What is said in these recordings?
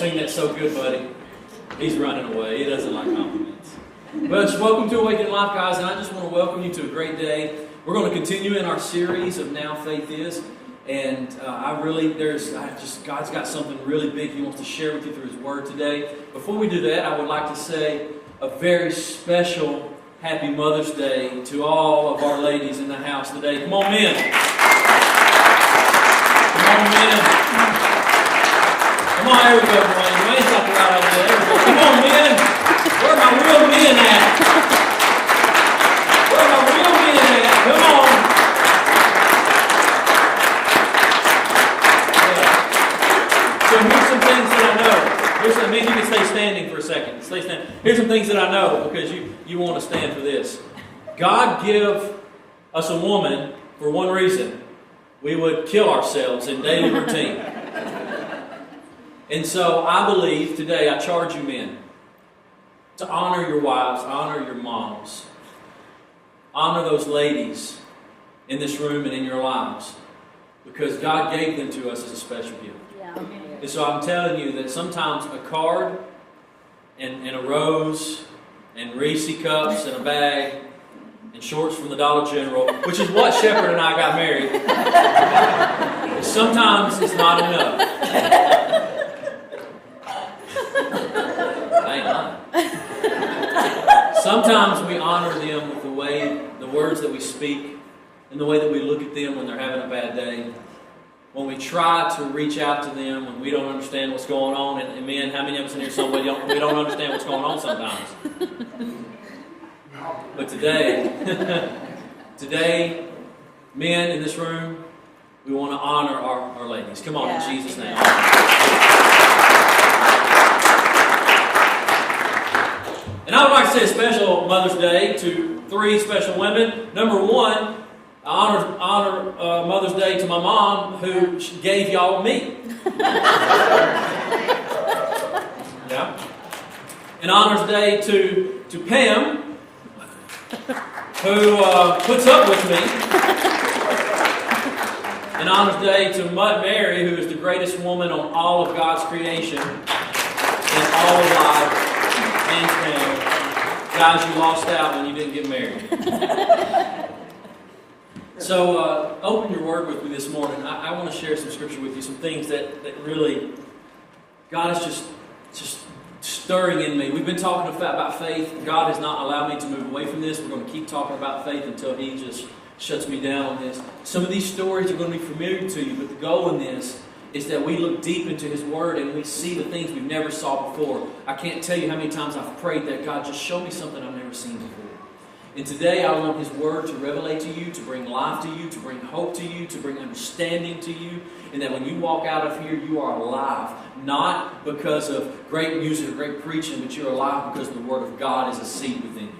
sing that so good, buddy. He's running away. He doesn't like compliments. But just welcome to Awakening Life, guys, and I just want to welcome you to a great day. We're going to continue in our series of Now Faith Is, and God's got something really big He wants to share with you through His Word today. Before we do that, I would like to say a very special Happy Mother's Day to all of our ladies in the house today. Come on, men. Come on, men. Come on, there we go, Dwayne. Dwayne's got the right idea. There we go. Come on, men. Where are my real men at? Where are my real men at? Come on. Yeah. So here's some things that I know. Maybe you can stay standing for a second. Stay standing. Here's some things that I know because you want to stand for this. God give us a woman for one reason. We would kill ourselves in daily routine. And so I believe today, I charge you men to honor your wives, honor your moms, honor those ladies in this room and in your lives because God gave them to us as a special gift. Yeah. And so I'm telling you that sometimes a card and a rose and Reese cups and a bag and shorts from the Dollar General, which is what Shepherd and I got married, sometimes it's not enough. I ain't lying. Sometimes we honor them with the words that we speak, and the way that we look at them when they're having a bad day. When we try to reach out to them when we don't understand what's going on, and men, how many of us in here we don't understand what's going on sometimes? But today, men in this room, we want to honor our ladies. Come on, in Jesus' name. And I would like to say a special Mother's Day to 3 special women. Number 1, I honor Mother's Day to my mom who gave y'all me. Yeah. And Honor's Day to Pam who puts up with me. And Honor's Day to Mary who is the greatest woman on all of God's creation in all of life. Hands down. Guys, you lost out when you didn't get married. So, open your word with me this morning. I want to share some scripture with you, some things that really God is just stirring in me. We've been talking about faith. God has not allowed me to move away from this. We're going to keep talking about faith until He just shuts me down on this. Some of these stories are going to be familiar to you, but the goal in this is that we look deep into His Word and we see the things we've never saw before. I can't tell you how many times I've prayed that God just show me something I've never seen before. And today I want His Word to revelate to you, to bring life to you, to bring hope to you, to bring understanding to you, and that when you walk out of here, you are alive. Not because of great music or great preaching, but you're alive because the Word of God is a seed within you.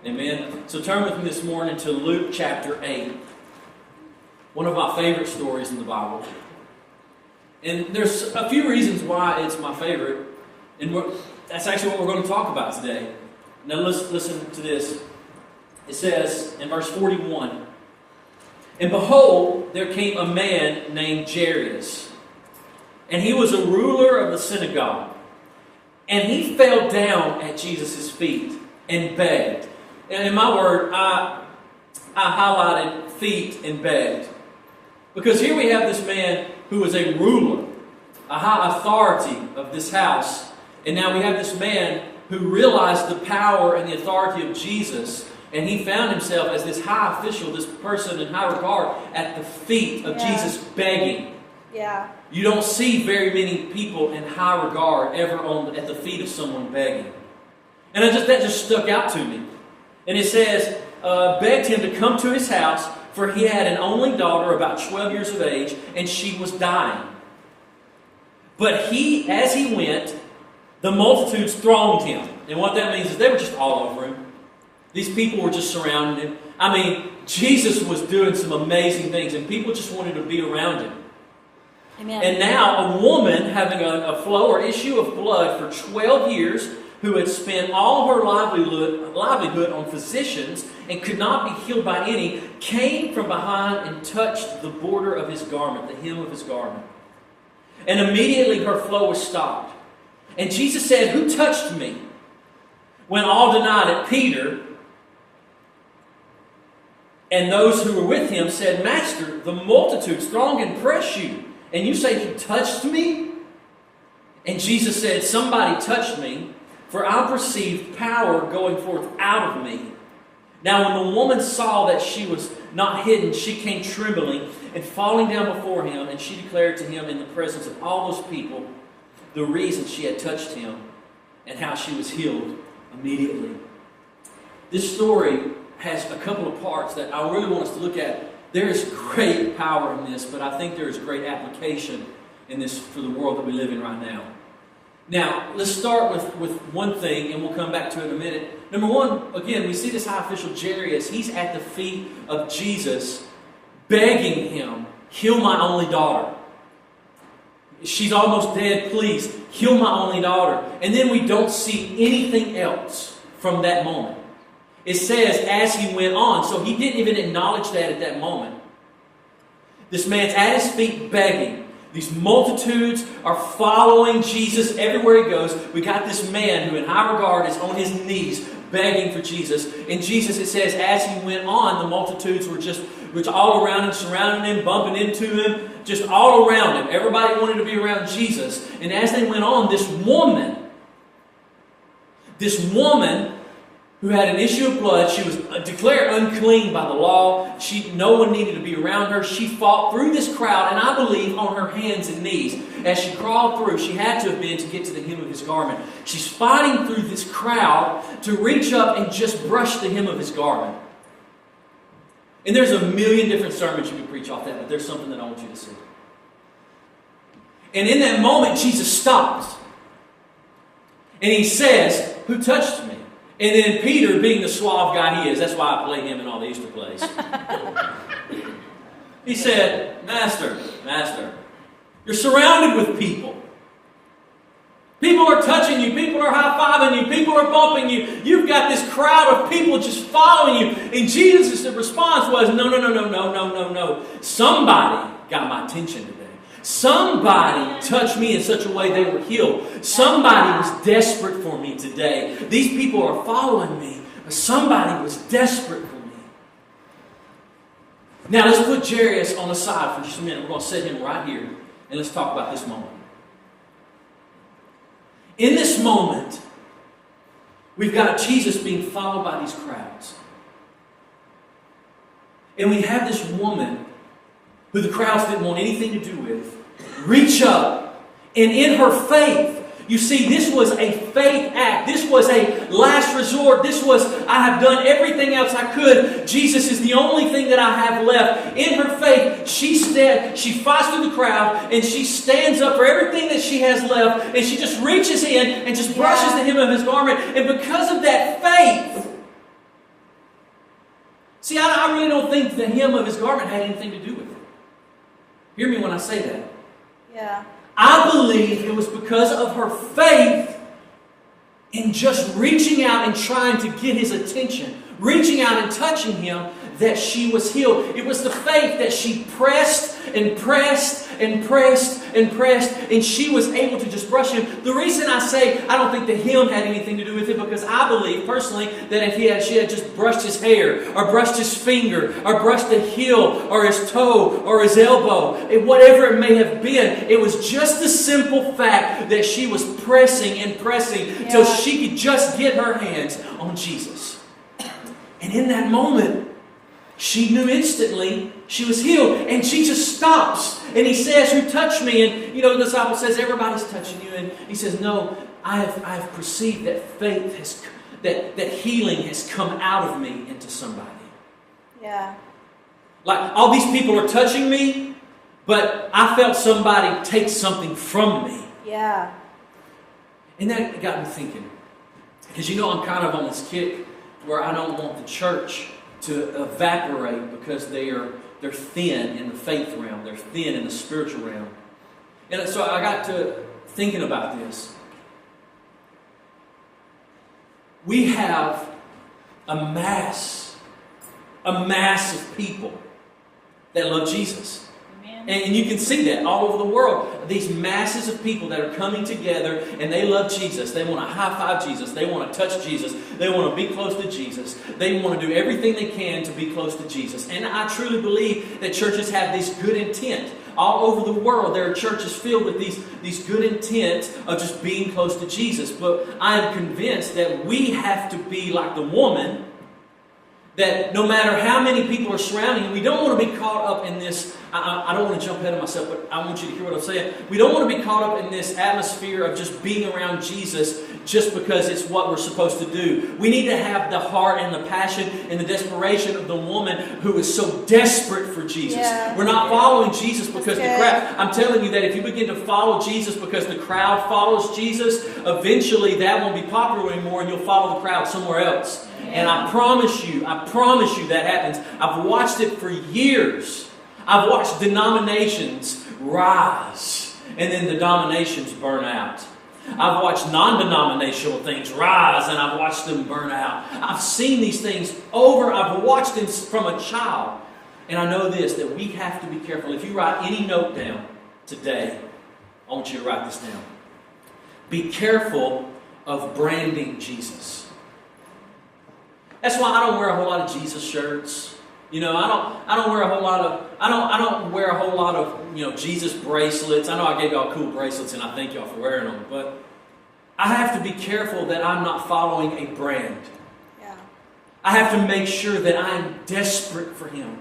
Amen? So turn with me this morning to Luke chapter 8. One of my favorite stories in the Bible. And there's a few reasons why it's my favorite. And that's actually what we're going to talk about today. Now listen to this. It says in verse 41, "And behold, there came a man named Jairus, and he was a ruler of the synagogue. And he fell down at Jesus' feet and begged." And in my word, I highlighted feet and begged. Because here we have this man who was a ruler, a high authority of this house. And now we have this man who realized the power and the authority of Jesus. And he found himself as this high official, this person in high regard, at the feet of Jesus begging. Yeah. You don't see very many people in high regard ever at the feet of someone begging. And that just stuck out to me. And it says, begged him to come to his house, for he had an only daughter about 12 years of age, and she was dying. But as he went, the multitudes thronged him. And what that means is they were just all over him. These people were just surrounding him. I mean, Jesus was doing some amazing things, and people just wanted to be around him. Amen. And now a woman having a flow or issue of blood for 12 years, who had spent all her livelihood on physicians and could not be healed by any, came from behind and touched the border of his garment, the hem of his garment. And immediately her flow was stopped. And Jesus said, "Who touched me?" When all denied it, Peter and those who were with him said, "Master, the multitudes throng and press you, and you say, 'He touched me?'" And Jesus said, "Somebody touched me, for I perceived power going forth out of me." Now when the woman saw that she was not hidden, she came trembling and falling down before him, and she declared to him in the presence of all those people the reason she had touched him and how she was healed immediately. This story has a couple of parts that I really want us to look at. There is great power in this, but I think there is great application in this for the world that we live in right now. Now, let's start with one thing, and we'll come back to it in a minute. Number one, again, we see this high official Jairus. He's at the feet of Jesus, begging him, "Heal my only daughter. She's almost dead. Please, heal my only daughter." And then we don't see anything else from that moment. It says, as he went on, so he didn't even acknowledge that at that moment. This man's at his feet begging. These multitudes are following Jesus everywhere he goes. We got this man who in high regard is on his knees begging for Jesus. And Jesus, it says, as he went on, the multitudes were all around him, surrounding him, bumping into him, just all around him. Everybody wanted to be around Jesus. And as they went on, this woman who had an issue of blood, she was declared unclean by the law. No one needed to be around her. She fought through this crowd, and I believe on her hands and knees. As she crawled through, she had to have been to get to the hem of his garment. She's fighting through this crowd to reach up and just brush the hem of his garment. And there's a million different sermons you can preach off that, but there's something that I want you to see. And in that moment, Jesus stops. And he says, "Who touched me?" And then Peter, being the suave guy he is, that's why I play him in all the Easter plays. He said, Master, you're surrounded with people. People are touching you. People are high-fiving you. People are bumping you. You've got this crowd of people just following you." And Jesus' response was, No. Somebody got my attention today. Somebody touched me in such a way they were healed. Somebody was desperate for me today. These people are following me, but somebody was desperate for me. Now let's put Jairus on the side for just a minute. We're going to set him right here, and let's talk about this moment. In this moment, we've got Jesus being followed by these crowds. And we have this woman who the crowds didn't want anything to do with, reach up, and in her faith, you see, this was a faith act. This was a last resort. This was, I have done everything else I could. Jesus is the only thing that I have left. In her faith, she fights through the crowd, and she stands up for everything that she has left, and she just reaches in and just brushes the hem of his garment. And because of that faith, see, I really don't think the hem of his garment had anything to do with it. Hear me when I say that. Yeah. I believe it was because of her faith in just reaching out and trying to get his attention, reaching out and touching him, that she was healed. It was the faith that she pressed and pressed and pressed and pressed, and she was able to just brush him. The reason I say I don't think the hem had anything to do with it, because I believe personally that if she had just brushed his hair, or brushed his finger, or brushed the heel, or his toe, or his elbow, whatever it may have been, it was just the simple fact that she was pressing and pressing till she could just get her hands on Jesus. And in that moment, she knew instantly she was healed. And Jesus stops and he says, "Who touched me?" And the disciple says, "Everybody's touching you." And he says, "No, I have perceived that faith has, that healing has come out of me into somebody." Yeah. Like, all these people are touching me, but I felt somebody take something from me. Yeah. And that got me thinking. Because I'm kind of on this kick where I don't want the church to evaporate because they're thin in the faith realm. They're thin in the spiritual realm. And so I got to thinking about this. We have a mass of people that love Jesus. Amen. And you can see that all over the world. These masses of people that are coming together and they love Jesus. They want to high-five Jesus. They want to touch Jesus. They want to be close to Jesus. They want to do everything they can to be close to Jesus. And I truly believe that churches have this good intent. All over the world, there are churches filled with these good intent of just being close to Jesus. But I am convinced that we have to be like the woman, that no matter how many people are surrounding, we don't want to be caught up in this. I don't want to jump ahead of myself, but I want you to hear what I'm saying. We don't want to be caught up in this atmosphere of just being around Jesus just because it's what we're supposed to do. We need to have the heart and the passion and the desperation of the woman who is so desperate for Jesus. Yeah. We're not following Jesus because the crowd. I'm telling you that if you begin to follow Jesus because the crowd follows Jesus, eventually that won't be popular anymore and you'll follow the crowd somewhere else. And I promise you that happens. I've watched it for years. I've watched denominations rise and then the denominations burn out. I've watched non-denominational things rise and I've watched them burn out. I've seen these things over. I've watched them from a child. And I know this, that we have to be careful. If you write any note down today, I want you to write this down. Be careful of branding Jesus. That's why I don't wear a whole lot of Jesus shirts. You know, I don't wear a whole lot of Jesus bracelets. I know I gave y'all cool bracelets and I thank y'all for wearing them, but I have to be careful that I'm not following a brand. Yeah. I have to make sure that I'm desperate for Him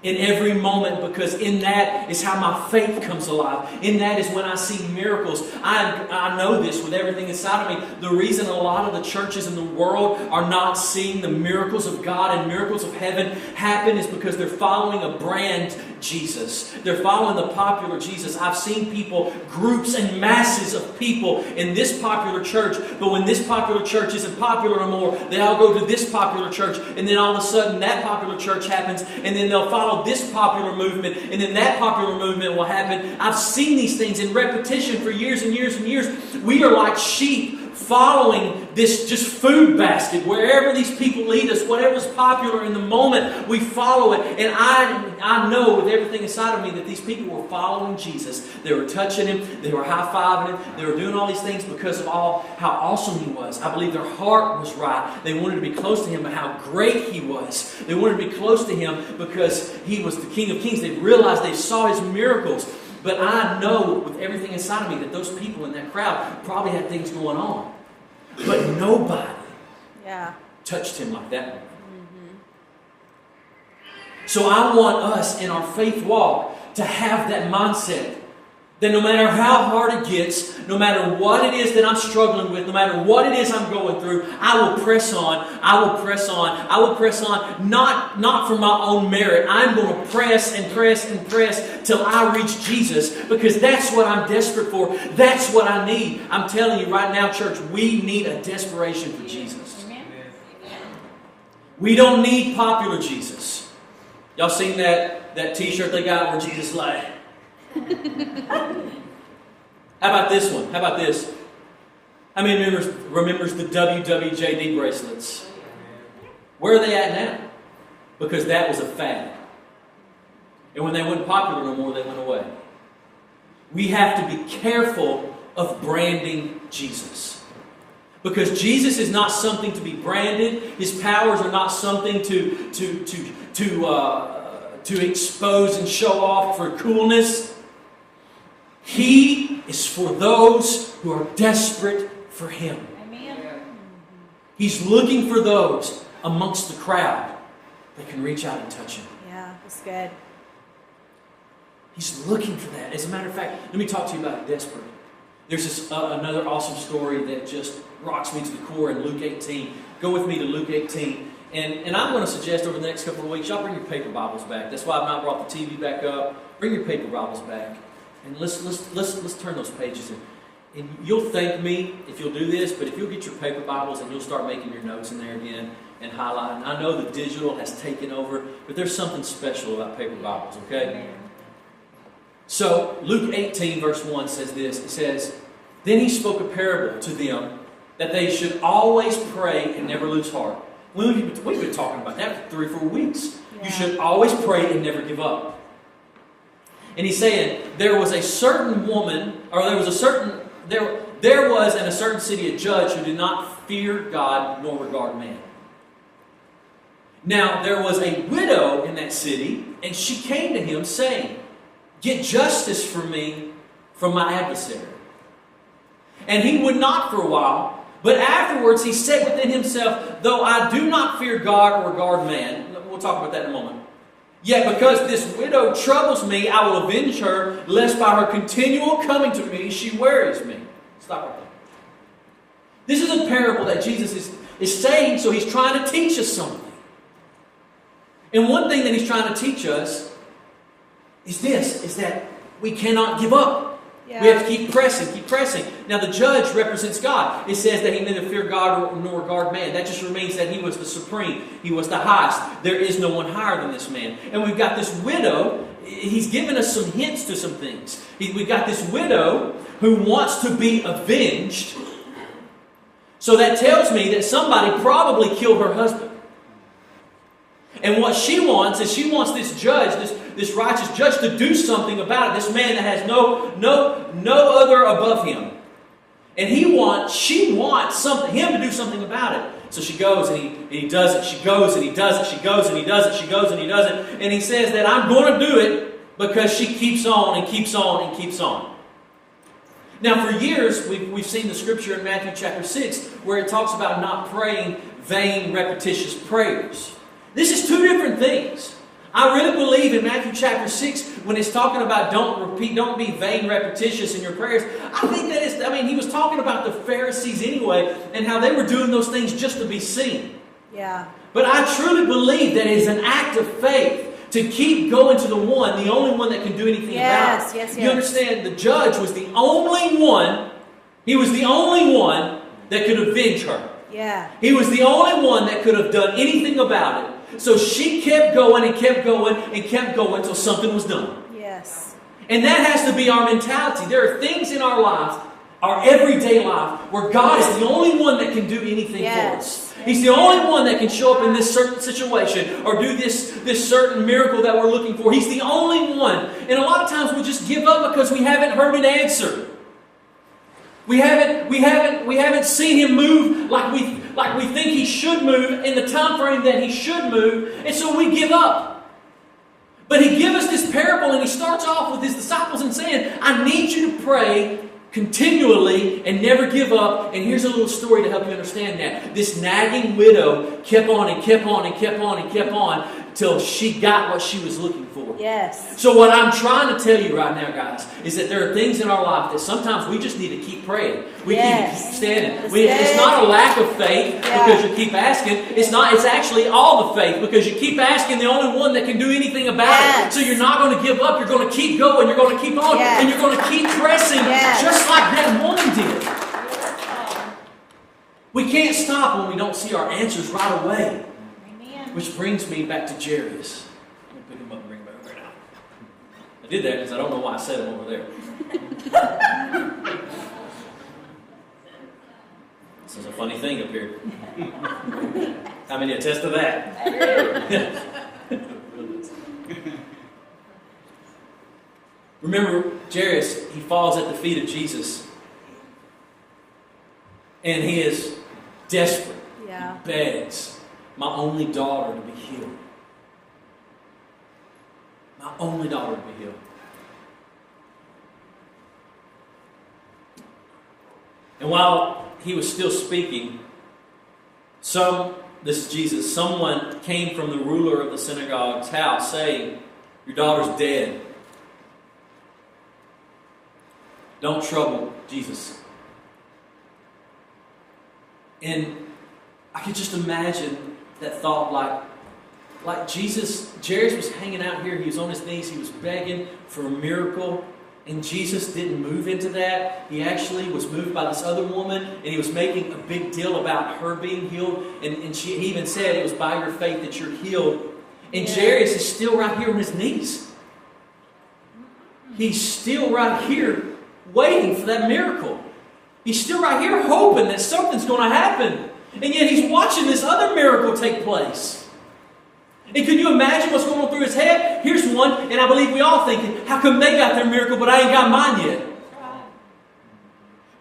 in every moment, because in that is how my faith comes alive. In that is when I see miracles. I know this with everything inside of me. The reason a lot of the churches in the world are not seeing the miracles of God and miracles of heaven happen is because they're following a brand Jesus. They're following the popular Jesus. I've seen people, groups and masses of people in this popular church, but when this popular church isn't popular anymore, they all go to this popular church, and then all of a sudden that popular church happens, and then they'll follow this popular movement, and then that popular movement will happen. I've seen these things in repetition for years and years and years. We are like sheep following this just food basket. Wherever these people lead us, whatever's popular in the moment, we follow it. And I know with everything inside of me that these people were following Jesus. They were touching Him. They were high-fiving Him. They were doing all these things because of how awesome He was. I believe their heart was right. They wanted to be close to Him, but how great He was. They wanted to be close to Him because He was the King of Kings. They realized they saw His miracles. But I know with everything inside of me that those people in that crowd probably had things going on. But nobody touched Him like that one. Mm-hmm. So I want us in our faith walk to have that mindset. That no matter how hard it gets, no matter what it is that I'm struggling with, no matter what it is I'm going through, I will press on, I will press on, I will press on, not for my own merit. I'm going to press and press and press till I reach Jesus, because that's what I'm desperate for. That's what I need. I'm telling you right now, church, we need a desperation for Jesus. Amen. We don't need popular Jesus. Y'all seen that t-shirt they got where Jesus like... How about this one? How about this? How many remembers the WWJD bracelets? Where are they at now? Because that was a fad. And when they weren't popular no more, they went away. We have to be careful of branding Jesus. Because Jesus is not something to be branded. His powers are not something to expose and show off for coolness. He is for those who are desperate for Him. Amen. He's looking for those amongst the crowd that can reach out and touch Him. Yeah, that's good. He's looking for that. As a matter of fact, let me talk to you about desperate. There's this another awesome story that just rocks me to the core in Luke 18. Go with me to Luke 18. And I'm going to suggest over the next couple of weeks, y'all bring your paper Bibles back. That's why I've not brought the TV back up. Bring your paper Bibles back. And let's turn those pages in. And you'll thank me if you'll do this, but if you'll get your paper Bibles and you'll start making your notes in there again and highlighting. I know the digital has taken over, but there's something special about paper Bibles, okay? Amen. So, Luke 18 verse 1 says this. It says, "Then He spoke a parable to them that they should always pray and never lose heart." We've been talking about that for 3 or 4 weeks. Yeah. You should always pray and never give up. And he's saying, there was a certain woman, or there was a in a certain city a judge who did not fear God nor regard man. Now, there was a widow in that city, and she came to him saying, get justice for me from my adversary. And he would not for a while, but afterwards he said within himself, though I do not fear God or regard man, we'll talk about that in a moment, yet because this widow troubles me, I will avenge her, lest by her continual coming to me she wearies me. Stop right there. This is a parable that Jesus is saying, so he's trying to teach us something. And one thing that he's trying to teach us is that we cannot give up. Yeah. We have to keep pressing, keep pressing. Now the judge represents God. It says that he neither fear God nor regard man. That just means that he was the supreme. He was the highest. There is no one higher than this man. And we've got this widow. He's given us some hints to some things. We've got this widow who wants to be avenged. So that tells me that somebody probably killed her husband. And what she wants is she wants this judge, this righteous judge, to do something about it. This man that has no other above him. And she wants him to do something about it. So she goes and he does it. She goes and he does it. She goes and he does it. She goes and he does it. And he says that I'm going to do it because she keeps on and keeps on and keeps on. Now for years we've seen the scripture in Matthew chapter 6 where it talks about not praying vain, repetitious prayers. This is two different things. I really believe in Matthew chapter 6 when it's talking about don't be vain, repetitious in your prayers. I think that he was talking about the Pharisees anyway and how they were doing those things just to be seen. Yeah. But I truly believe that it is an act of faith to keep going to the only one that can do anything about it. Yes. You understand? The judge was the only one, he was the only one that could avenge her. Yeah. He was the only one that could have done anything about it. So she kept going and kept going and kept going until something was done. Yes. And that has to be our mentality. There are things in our lives, our everyday life, where God is the only one that can do anything for us. He's the only one that can show up in this certain situation or do this certain miracle that we're looking for. He's the only one. And a lot of times we just give up because we haven't heard an answer. We haven't seen him move like we think he should move in the time frame that he should move, and so we give up. But he gives us this parable, and he starts off with his disciples and saying, I need you to pray continually and never give up. And here's a little story to help you understand that. This nagging widow kept on and kept on and kept on and kept on till she got what she was looking for. Yes. So what I'm trying to tell you right now, guys, is that there are things in our life that sometimes we just need to keep praying. We need to keep standing. It's not a lack of faith because you keep asking. It's actually all the faith because you keep asking the only one that can do anything about it. So you're not going to give up. You're going to keep going. You're going to keep on. And you're going to keep pressing just like that woman did. We can't stop when we don't see our answers right away. Which brings me back to Jairus. Let me pick him up and bring him back over now. I did that because I don't know why I set him over there. This is a funny thing up here. How many attest to that? Remember, Jairus, he falls at the feet of Jesus. And he is desperate. Yeah. He begs my only daughter to be healed. My only daughter to be healed. And while he was still speaking, this is Jesus, someone came from the ruler of the synagogue's house saying, your daughter's dead. Don't trouble Jesus. And I could just imagine that thought like Jesus, Jairus was hanging out here, he was on his knees, he was begging for a miracle, and Jesus didn't move into that. He actually was moved by this other woman, and he was making a big deal about her being healed, and he even said it was by your faith that you're healed. And Jairus is still right here on his knees. He's still right here waiting for that miracle. He's still right here hoping that something's going to happen. And yet he's watching this other miracle take place. And can you imagine what's going on through his head? Here's one, and I believe we all think, how come they got their miracle, but I ain't got mine yet?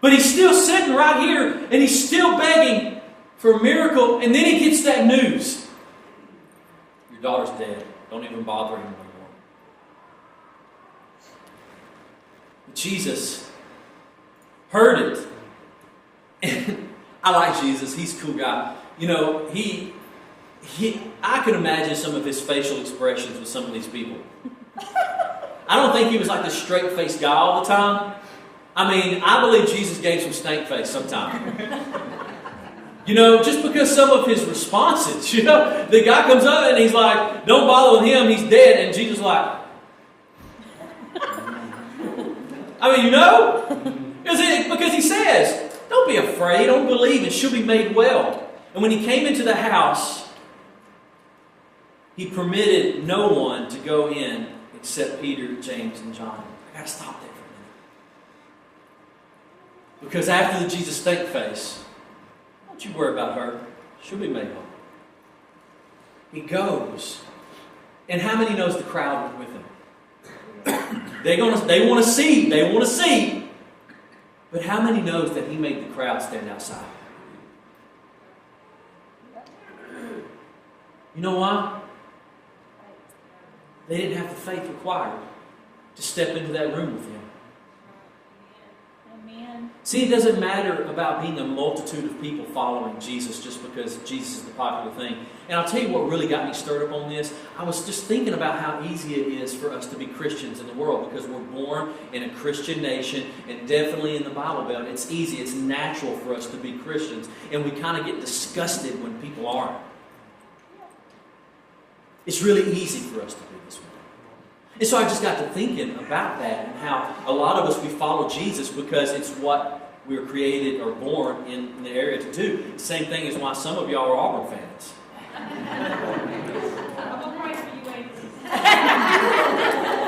But he's still sitting right here, and he's still begging for a miracle, and then he gets that news. Your daughter's dead. Don't even bother him anymore. Jesus heard it. And I like Jesus. He's a cool guy. You know, I can imagine some of his facial expressions with some of these people. I don't think he was like the straight-faced guy all the time. I mean, I believe Jesus gave some snake face sometime. You know, just because some of his responses, you know, the guy comes up and he's like, don't bother with him, he's dead. And Jesus is like, I mean, you know, because he says, don't be afraid, don't believe, and she'll be made well. And when he came into the house, he permitted no one to go in except Peter, James, and John. I got to stop there for a minute. Because after the Jesus snake face, don't you worry about her. She'll be made whole. He goes. And how many knows the crowd was with him? They want to see. They want to see. But how many knows that he made the crowd stand outside? You know why? They didn't have the faith required to step into that room with him. Amen. See, it doesn't matter about being a multitude of people following Jesus just because Jesus is the popular thing. And I'll tell you what really got me stirred up on this. I was just thinking about how easy it is for us to be Christians in the world because we're born in a Christian nation and definitely in the Bible Belt. It's easy. It's natural for us to be Christians. And we kind of get disgusted when people aren't. It's really easy for us to be this way. And so I just got to thinking about that and how a lot of us, we follow Jesus because it's what we were created or born in the area to do. Same thing as why some of y'all are Auburn fans.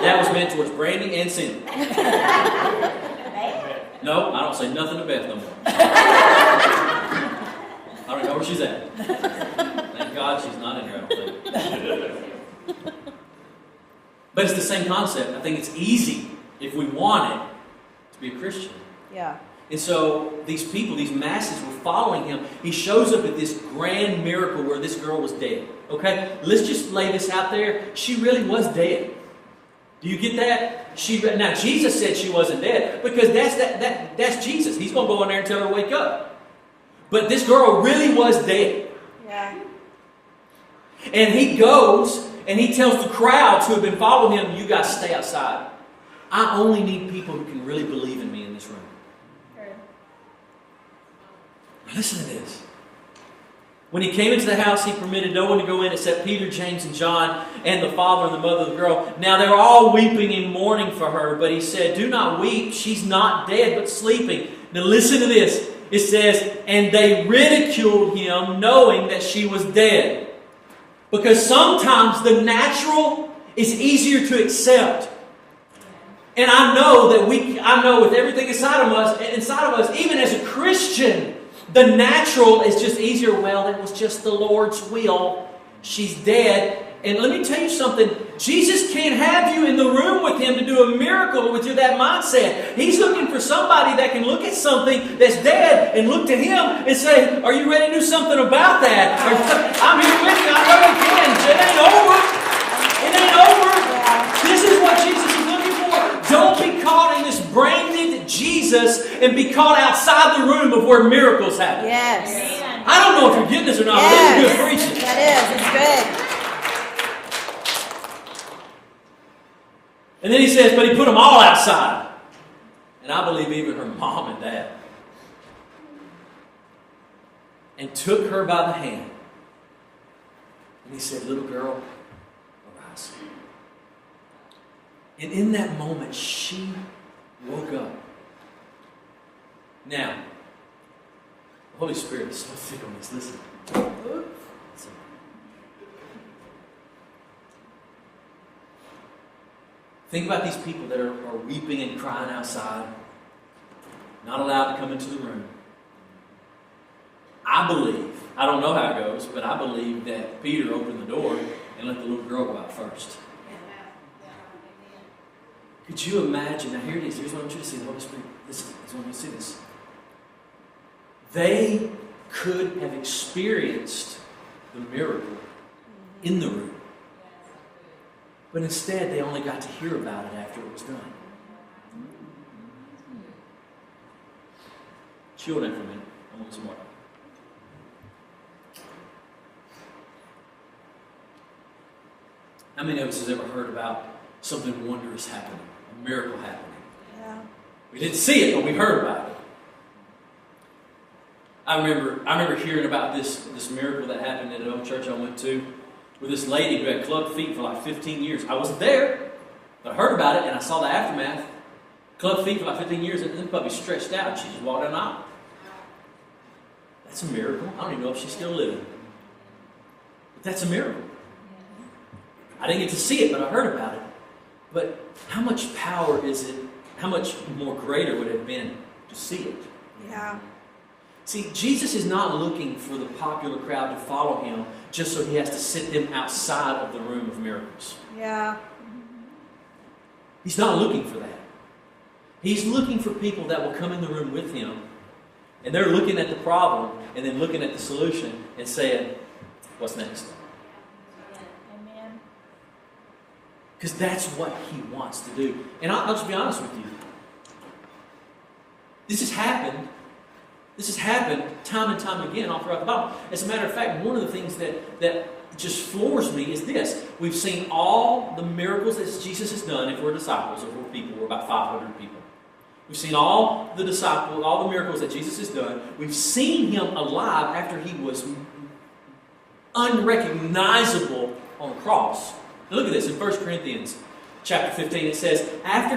That was meant towards Brandy and Cindy. No, I don't say nothing to Beth no more. I don't know where she's at. Thank God she's not in here, I don't think. But it's the same concept. I think it's easy, if we want it, to be a Christian. Yeah. And so these people, these masses were following him. He shows up at this grand miracle where this girl was dead. Okay? Let's just lay this out there. She really was dead. Do you get that? Now, Jesus said she wasn't dead because that's Jesus. He's going to go in there and tell her to wake up. But this girl really was dead. Yeah. And he goes and he tells the crowds who have been following him, you guys stay outside. I only need people who can really believe in me in this room. Now listen to this. When he came into the house, he permitted no one to go in except Peter, James, and John, and the father and the mother of the girl. Now they were all weeping and mourning for her, but he said, do not weep. She's not dead, but sleeping. Now listen to this. It says, and they ridiculed him, knowing that she was dead. Because sometimes the natural is easier to accept. And I know with everything inside of us, even as a Christian, the natural is just easier. Well, it was just the Lord's will. She's dead. And let me tell you something. Jesus can't have you in the room with him to do a miracle with you that mindset. He's looking for somebody that can look at something that's dead and look to him and say, are you ready to do something about that? I'm here with you. I know you can. It ain't over. It ain't over. This is what Jesus is looking for. Don't be caught in this branded Jesus and be caught outside the room of where miracles happen. Yes. I don't know if you're getting this or not, but this is good preaching. That is. It's good. And then he says, but he put them all outside. And I believe even her mom and dad. And took her by the hand. And he said, little girl, arise. And in that moment, she woke up. Now, the Holy Spirit is so thick on this. Listen. Think about these people that are weeping and crying outside, not allowed to come into the room. I believe, I don't know how it goes, but I believe that Peter opened the door and let the little girl go out first. Could you imagine? Now here it is. Here's what I want you to see. The Holy Spirit. Listen, I want you to see this. They could have experienced the miracle in the room. But instead, they only got to hear about it after it was done. Chill down for a minute. I want some more. How many of us has ever heard about something wondrous happening, a miracle happening? Yeah. We didn't see it, but we heard about it. I remember hearing about this miracle that happened at an old church I went to with this lady who had club feet for like 15 years. I wasn't there, but I heard about it and I saw the aftermath. Club feet for like 15 years, and then the puppy stretched out and she just walked down the aisle. That's a miracle. I don't even know if she's still living. But that's a miracle. I didn't get to see it, but I heard about it. But how much power is it? How much more greater would it have been to see it? Yeah. See, Jesus is not looking for the popular crowd to follow him just so he has to sit them outside of the room of miracles. Yeah. He's not looking for that. He's looking for people that will come in the room with him, and they're looking at the problem and then looking at the solution and saying, what's next? Amen. Because that's what he wants to do. And I'll just be honest with you. This has happened. This has happened time and time again all throughout the Bible. As a matter of fact, one of the things that just floors me is this. We've seen all the miracles that Jesus has done. If we're disciples, if we're people, we're about 500 people. We've seen all the miracles that Jesus has done. We've seen him alive after he was unrecognizable on the cross. Now look at this in 1 Corinthians chapter 15. It says, after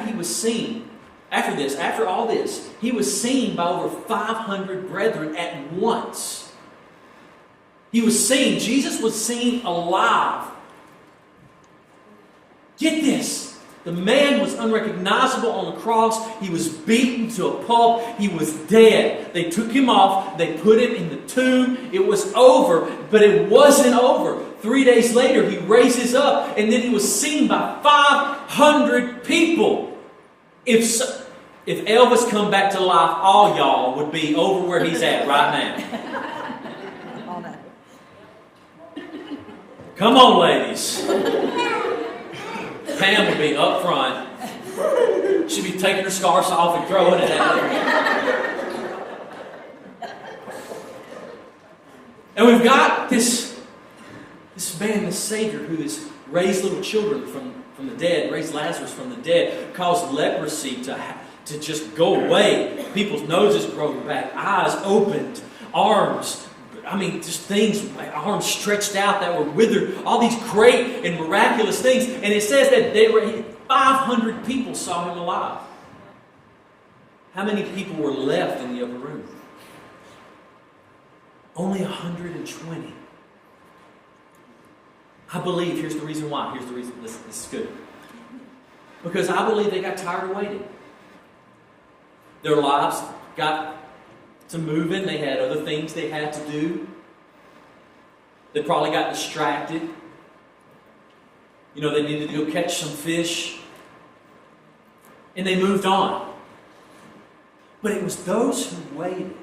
all this, he was seen by over 500 brethren at once. Jesus was seen alive. Get this. The man was unrecognizable on the cross. He was beaten to a pulp. He was dead. They took him off. They put him in the tomb. It was over, but it wasn't over. 3 days later, he raises up, and then he was seen by 500 people. If Elvis come back to life, all y'all would be over where he's at right now. Come on, ladies. Pam would be up front. She'd be taking her scarves off and throwing it at her. And we've got this man, this Savior, who has raised little children from the dead, raised Lazarus from the dead, caused leprosy to just go away. People's noses growing back, eyes opened, arms, just things, arms stretched out that were withered, all these great and miraculous things. And it says that 500 people saw him alive. How many people were left in the upper room? Only 120. I believe, here's the reason why. Here's the reason, this is good. Because I believe they got tired of waiting. Their lives got to moving. They had other things they had to do. They probably got distracted. They needed to go catch some fish. And they moved on. But it was those who waited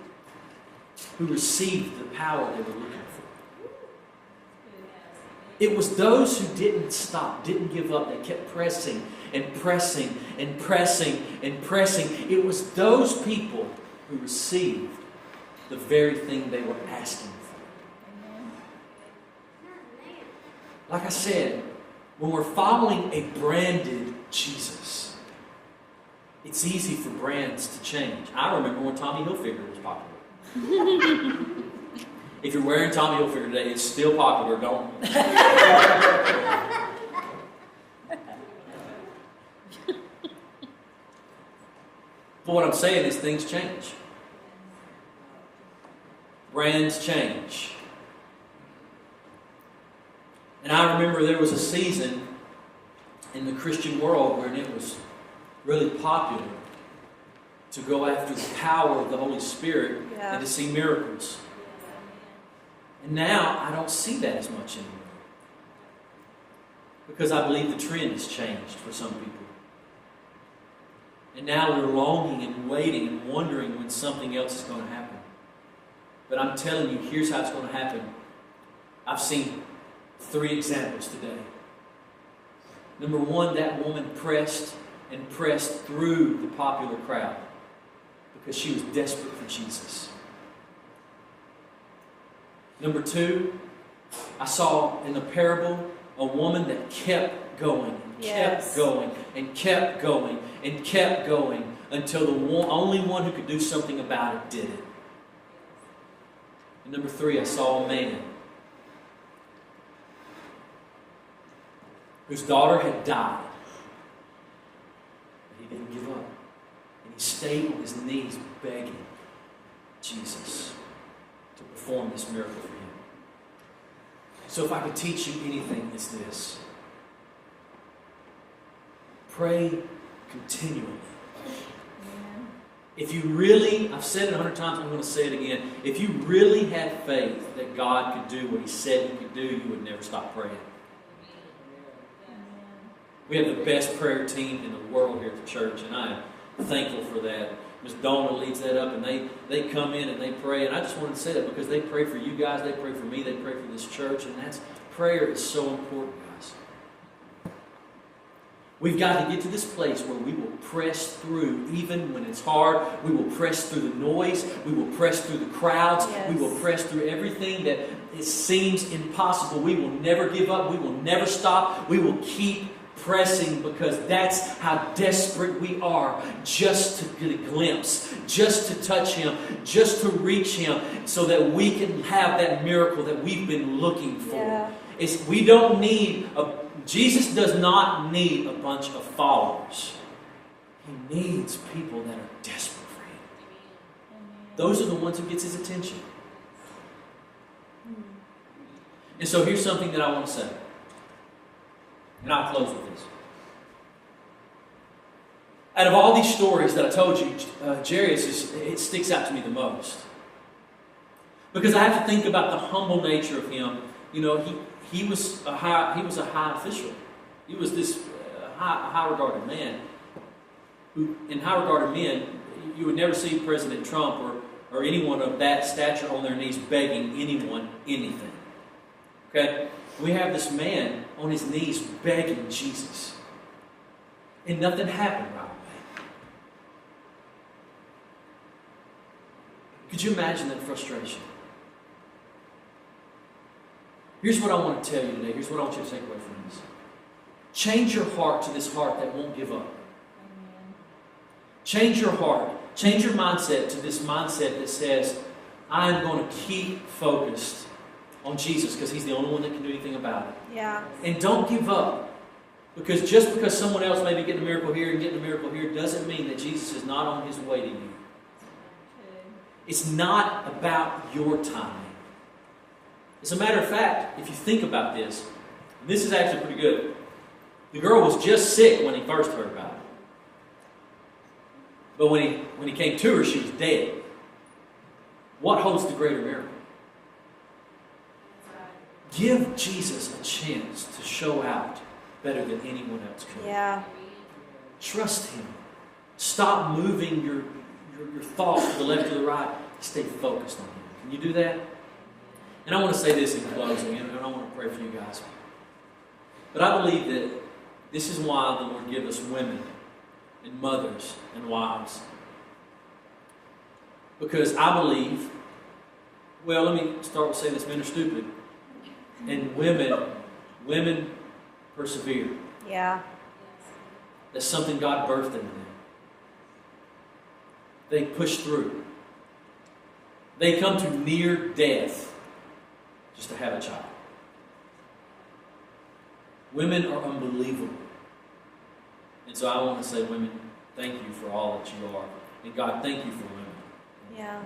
who received the power they were looking for. It was those who didn't stop, didn't give up. They kept pressing and pressing and pressing and pressing. It was those people who received the very thing they were asking for. Like I said, when we're following a branded Jesus, it's easy for brands to change. I remember when Tommy Hilfiger was popular. If you're wearing Tommy Hilfiger today, it's still popular, don't But what I'm saying is things change. Brands change. And I remember there was a season in the Christian world where it was really popular to go after the power of the Holy Spirit and to see miracles. And now I don't see that as much anymore. Because I believe the trend has changed for some people. And now we're longing and waiting and wondering when something else is going to happen. But I'm telling you, here's how it's going to happen. I've seen 3 examples today. Number 1, that woman pressed and pressed through the popular crowd because she was desperate for Jesus. Number 2, I saw in the parable a woman that kept going and kept going and kept going and kept going until the only one who could do something about it did it. And number 3, I saw a man whose daughter had died. But he didn't give up. And he stayed on his knees begging Jesus to perform this miracle for him. So if I could teach you anything, it's this. Pray continually. Amen. If you really, I've said it 100 times, I'm going to say it again. If you really had faith that God could do what He said He could do, you would never stop praying. We have the best prayer team in the world here at the church, and I am thankful for that. Ms. Donna leads that up, and they come in and they pray. And I just wanted to say that because they pray for you guys, they pray for me, they pray for this church, and prayer is so important, guys. We've got to get to this place where we will press through, even when it's hard. We will press through the noise. We will press through the crowds. Yes. We will press through everything that it seems impossible. We will never give up. We will never stop. We will keep pressing because that's how desperate we are just to get a glimpse, just to touch Him, just to reach Him so that we can have that miracle that we've been looking for. Yeah. We don't need Jesus does not need a bunch of followers. He needs people that are desperate for Him. Amen. Those are the ones who gets His attention. And so here's something that I want to say. And I'll close with this. Out of all these stories that I told you, Jairus, it sticks out to me the most. Because I have to think about the humble nature of him. You know, he was a high official. He was this high regarded man. Who, in high regarded men, you would never see President Trump or anyone of that stature on their knees begging anyone anything. Okay? We have this man on his knees begging Jesus. And nothing happened right away. Could you imagine that frustration? Here's what I want to tell you today. Here's what I want you to take away from this. Change your heart to this heart that won't give up. Amen. Change your heart. Change your mindset to this mindset that says, I'm going to keep focused on Jesus because He's the only one that can do anything about it. Yeah. And don't give up. Because just because someone else may be getting a miracle here and getting a miracle here doesn't mean that Jesus is not on His way to you. It's not about your timing. As a matter of fact, if you think about this, this is actually pretty good. The girl was just sick when he first heard about it. But when he came to her, she was dead. What holds the greater miracle? Give Jesus a chance to show out better than anyone else could. Yeah. Trust Him. Stop moving your thoughts to the left or the right. Stay focused on Him. Can you do that? And I want to say this in closing, and I want to pray for you guys. But I believe that this is why the Lord gives us women and mothers and wives. Because I believe, well, let me start with saying this, men are stupid. And women persevere. Yeah. That's something God birthed into them. They push through. They come to near death just to have a child. Women are unbelievable. And so I want to say, women, thank you for all that you are. And God, thank you for women. Yeah.